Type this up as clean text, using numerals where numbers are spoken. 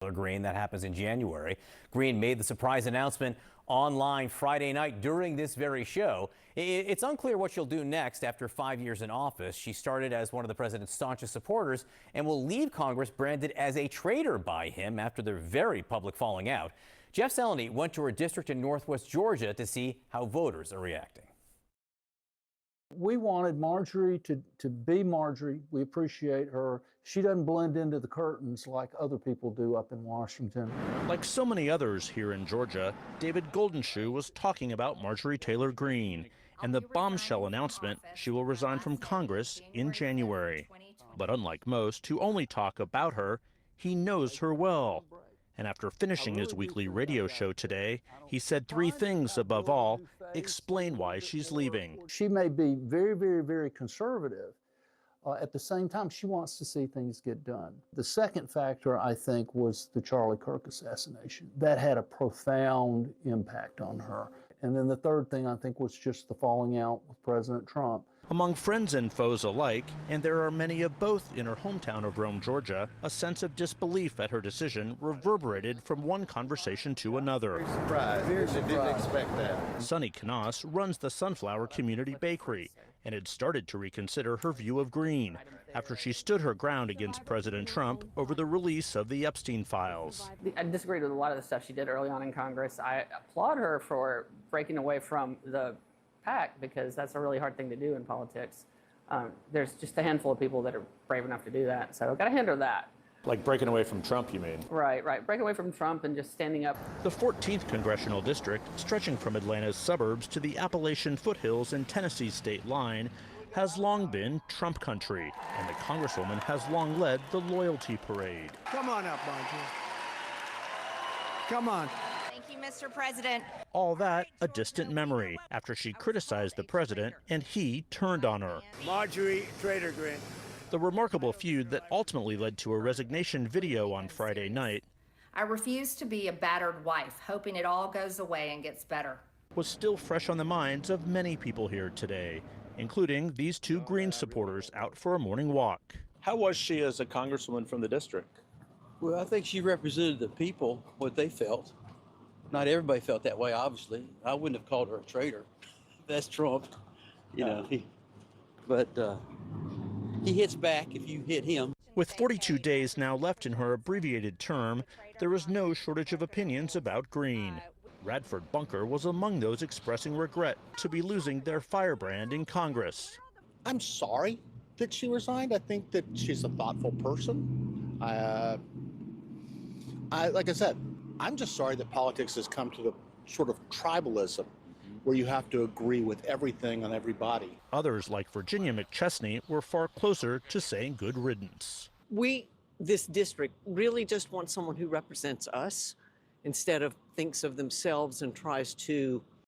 Green. That happens in January. Green made the surprise announcement online Friday night during this very show. It's unclear what she'll do next after 5 years in office. She started as one of the president's staunchest supporters and will leave Congress branded as a traitor by him after their very public falling out. Jeff Seleny went to her district in Northwest Georgia to see how voters are reacting. We wanted Marjorie to be Marjorie. We appreciate her. She doesn't blend into the curtains like other people do up in Washington. Like so many others here in Georgia, David Goldenshoe was talking about Marjorie Taylor Greene and the bombshell announcement she will resign from Congress in January. But unlike most who only talk about her, he knows her well. And after finishing his weekly radio show today, he said three things above all explain why she's leaving. She may be very, very, very conservative. At the same time, she wants to see things get done. The second factor, I think, was the Charlie Kirk assassination. That had a profound impact on her. And then the third thing, I think, was just the falling out with President Trump. Among friends and foes alike, and there are many of both in her hometown of Rome, Georgia, a sense of disbelief at her decision reverberated from one conversation to another. Very surprised. Didn't expect that. Sunny Knaus runs the Sunflower Community Bakery and had started to reconsider her view of Greene after she stood her ground against President Trump over the release of the Epstein files. I disagreed with a lot of the stuff she did early on in Congress. I applaud her for breaking away from the pack because that's a really hard thing to do in politics. There's just a handful of people that are brave enough to do that, so I've got to hand her that. Like breaking away from Trump, you mean? Right. Breaking away from Trump and just standing up. The 14th congressional district, stretching from Atlanta's suburbs to the Appalachian foothills and Tennessee state line, has long been Trump country, and the Congresswoman has long led the loyalty parade. Come on up, Marjorie. Come on. Thank you, Mr. President. All that a distant memory after she criticized the president and he turned on her. Marjorie Taylor Greene. The remarkable feud that ultimately led to a resignation video on Friday night I refuse to be a battered wife, hoping it all goes away and gets better. was still fresh on the minds of many people here today, including these two Green supporters out for a morning walk. How was she as a congresswoman from the district? Well, I think she represented the people, what they felt. Not everybody felt that way, obviously. I wouldn't have called her a traitor. That's Trump, you know. But he hits back if you hit him. With 42 days now left in her abbreviated term, there is no shortage of opinions about Greene. Radford Bunker was among those expressing regret to be losing their firebrand in Congress. I'm sorry that she resigned. I think that she's a thoughtful person. Like I said, I'm just sorry that politics has come to the sort of tribalism where you have to agree with everything on everybody. Others, like Virginia McChesney, were far closer to saying good riddance. We, this district, really just want someone who represents us instead of thinks of themselves and tries to